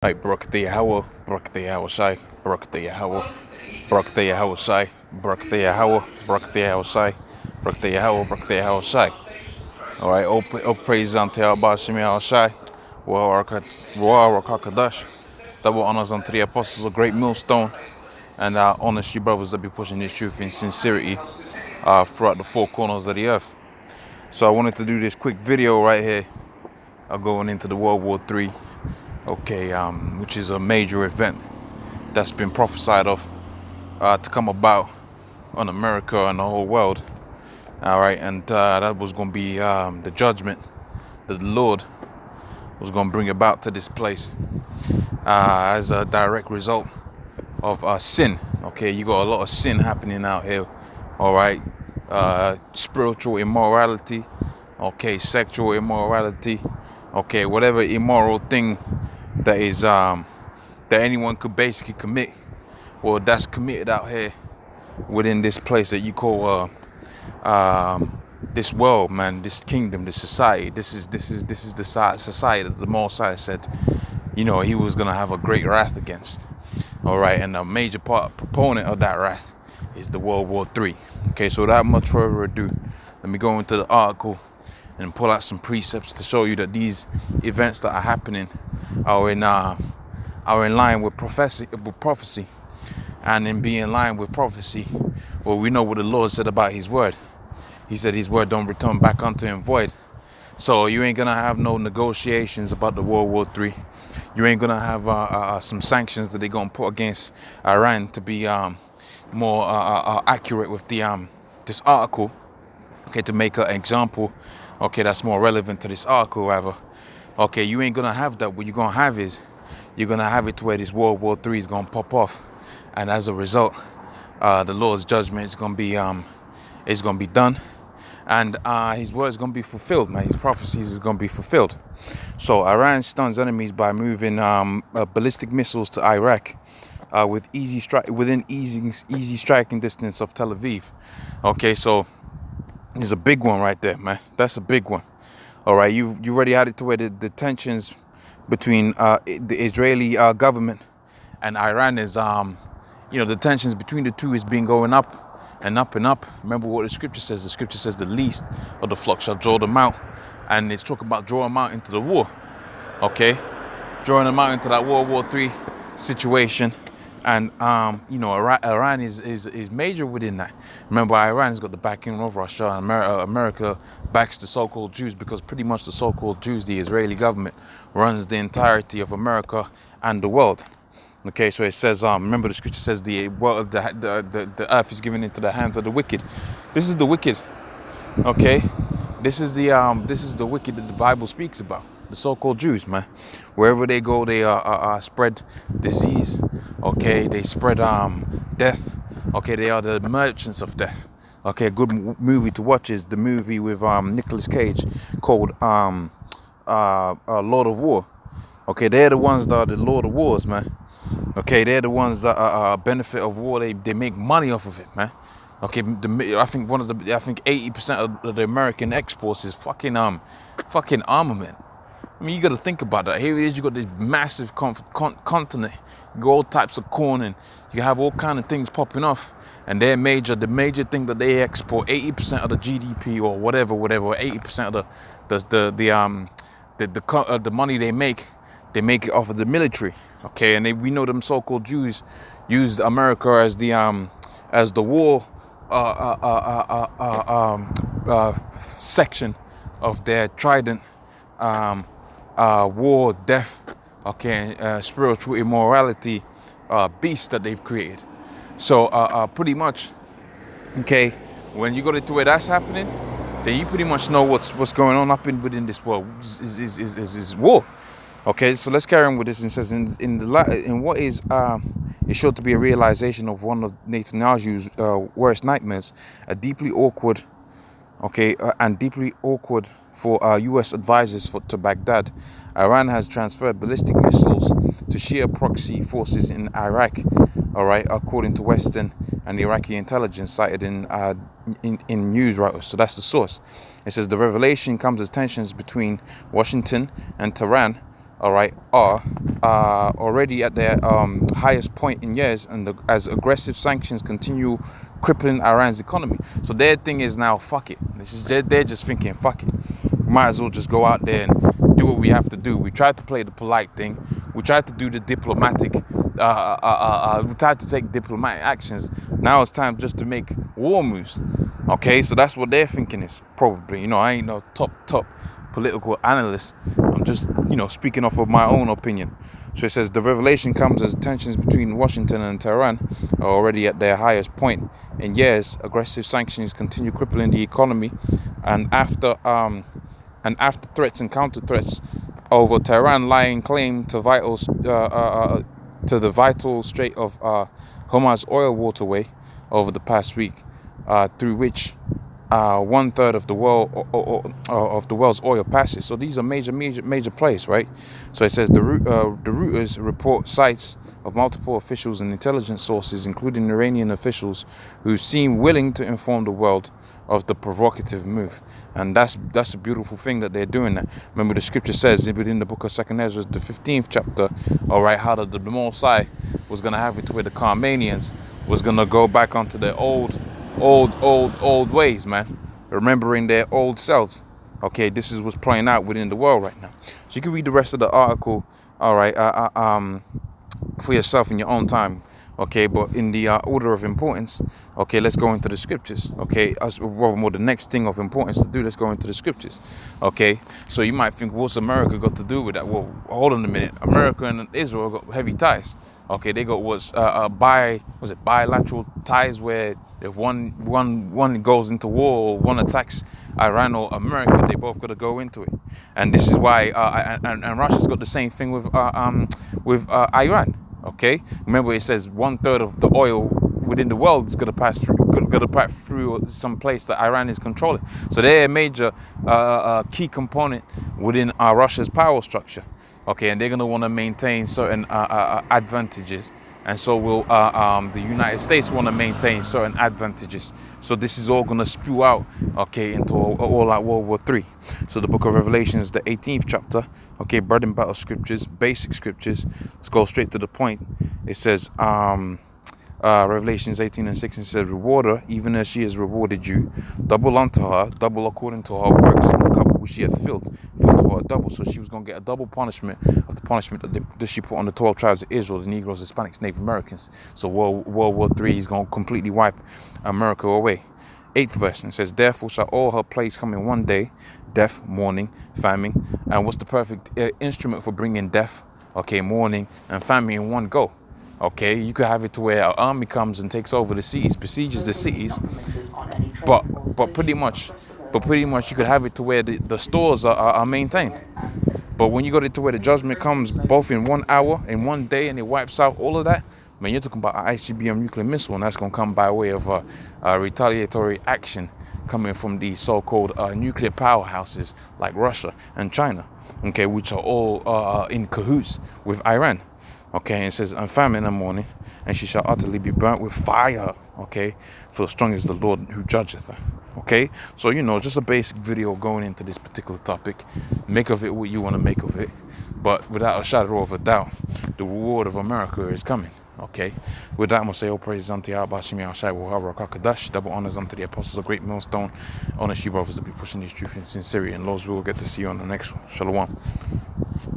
Hey, Barak the Yahweh, Barak the Yahweh Shai, Barak the Yahweh, Barak the Yahweh Shai, Barak the Yahweh, Barak the Yahweh Shai, Barak the Yahweh, Barak the Yahweh Shai. All right, all praises unto Yahweh Shemi Yahweh Shai, Ruah Rakakadash. Double honors unto the apostles of Great Millstone, and honest you brothers that be pushing this truth in sincerity throughout the four corners of the earth. So I wanted to do this quick video right here, going into the World War III. Okay, which is a major event that's been prophesied of to come about on America and the whole world. All right, and that was going to be the judgment that the Lord was going to bring about to this place as a direct result of sin. Okay, you got a lot of sin happening out here. All right, spiritual immorality. Okay, sexual immorality. Okay, whatever immoral thing that is that anyone could basically commit, well, that's committed out here within this place that you call this world, man, this kingdom, this society. This is the society that the Most High said, you know, he was gonna have a great wrath against. All right, and a major proponent of that wrath is the World War III. Okay, so without much further ado, let me go into the article and pull out some precepts to show you that these events that are happening are in line with prophecy, and in being in line with prophecy, well, we know what the Lord said about His word. He said His word don't return back unto Him void. So you ain't gonna have no negotiations about the World War III. You ain't gonna have some sanctions that they're gonna put against Iran to be more accurate with the this article. Okay, to make an example. Okay, that's more relevant to this article, rather. Okay, you ain't gonna have that. What you're gonna have is you're gonna have it to where this World War III is gonna pop off, and as a result, the Lord's judgment is gonna be done, and His word is gonna be fulfilled, man. His prophecies is gonna be fulfilled. So Iran stuns enemies by moving ballistic missiles to Iraq with within easy striking distance of Tel Aviv. Okay, so there's a big one right there, man. That's a big one. All right, you already had it to where the tensions between the Israeli government and Iran is, the tensions between the two is been going up and up and up. Remember what the scripture says. The scripture says the least of the flock shall draw them out. And it's talking about drawing them out into the war. Okay? Drawing them out into that World War III situation. And, Iran is major within that. Remember, Iran's got the backing of Russia, and America backs the so-called Jews, because pretty much the so-called Jews, the Israeli government, runs the entirety of America and the world. Okay, so it says, remember the scripture says the world, the earth is given into the hands of the wicked. This is the wicked. Okay, this is the wicked that the Bible speaks about. The so-called Jews, man. Wherever they go, they spread disease. Okay, they spread death. Okay, they are the merchants of death. Okay, a good movie to watch is the movie with Nicolas Cage called Lord of War. Okay, they're the ones that are the Lord of Wars, man. Okay, they're the ones that benefit of war. They make money off of it, man. Okay, I think 80% of the American exports is fucking armament. I mean, you got to think about that. Here it is. You got this massive continent. You got all types of corn, and you have all kind of things popping off. And the major thing that they export, 80% of the GDP or whatever, 80% of the money they make it off of the military. Okay, and we know them so-called Jews used America as the war section of their trident. War, death, okay, spiritual immorality beast that they've created. So pretty much, okay, when you go to where that's happening, then you pretty much know what's going on within this world is war. Okay, so let's carry on with this. It says in what is sure to be a realization of one of Netanyahu's worst nightmares, a deeply awkward, and deeply awkward for U.S. advisors to Baghdad. Iran has transferred ballistic missiles to Shia proxy forces in Iraq. All right, according to Western and Iraqi intelligence cited in news writers. So that's the source. It says the revelation comes as tensions between Washington and Tehran all right, are already at their highest point in years, and as aggressive sanctions continue crippling Iran's economy. So their thing is now, fuck it. They're just thinking, fuck it. Might as well just go out there and do what we have to do. We tried to play the polite thing. We tried to do the diplomatic. We tried to take diplomatic actions. Now it's time just to make war moves. Okay, so that's what they're thinking is probably. I ain't no top political analyst. I'm just, speaking off of my own opinion. So it says the revelation comes as tensions between Washington and Tehran are already at their highest point in years. Aggressive sanctions continue crippling the economy, and after threats and counter threats over Tehran lying claim to the vital Strait of Hormuz oil waterway over the past week, through which 1/3 of the world's oil passes. So these are major plays, right? So it says the Reuters report cites of multiple officials and intelligence sources, including Iranian officials, who seem willing to inform the world of the provocative move. And that's a beautiful thing that they're doing that. Remember, the scripture says within the book of 2nd Ezra, the 15th chapter, all right, how the Mosai was going to have it to where the Carmanians was going to go back onto their old ways, man, remembering their old selves. Okay, this is what's playing out within the world right now. So you can read the rest of the article, all right, for yourself in your own time. Okay, but in the order of importance, okay, let's go into the scriptures. Okay, the next thing of importance to do, let's go into the scriptures. Okay, so you might think, what's America got to do with that? Well, hold on a minute. America and Israel got heavy ties. Okay, they got bilateral ties, where if one goes into war, or one attacks Iran or America, they both got to go into it. And this is why and Russia's got the same thing with Iran. Okay, remember it says 1/3 of the oil within the world is going to pass through some place that Iran is controlling. So they're a major key component within Russia's power structure. Okay, and they're going to want to maintain certain advantages, and so will the United States want to maintain certain advantages. So this is all going to spew out, okay, into all out World War III. So the book of Revelation is the 18th chapter. Okay, bread and butter scriptures, basic scriptures. Let's go straight to the point. It says, Revelations 18:6, and says, reward her, even as she has rewarded you. Double unto her, double according to her works, and the cup which she hath filled to her double. So she was going to get a double punishment of the punishment that she put on the 12 tribes of Israel, the Negroes, Hispanics, Native Americans. So World War III is going to completely wipe America away. 8th verse, and says, therefore shall all her plagues come in one day, death, mourning, famine. And what's the perfect instrument for bringing death, okay, mourning, and famine in one go? Okay, you could have it to where an army comes and takes over the cities, besieges the cities, but pretty much you could have it to where the stores are maintained. But when you got it to where the judgment comes both in 1 hour, in one day, and it wipes out all of that, man, you're talking about an ICBM nuclear missile, and that's going to come by way of retaliatory action coming from these so-called nuclear powerhouses like Russia and China, okay, which are all in cahoots with Iran. Okay, and it says, and famine in the morning, and she shall utterly be burnt with fire. Okay, for strong is the Lord who judgeth her. Okay, so just a basic video going into this particular topic. Make of it what you want to make of it, but without a shadow of a doubt, the reward of America is coming. Okay, with that, I'm going to say, all praises unto Yahweh, Shemi Ashai, Wahara, Kakadash, double honors unto the apostles of Great Millstone, honest you brothers to be pushing this truth in sincerity, and Lord's will, we'll get to see you on the next one. Shalom.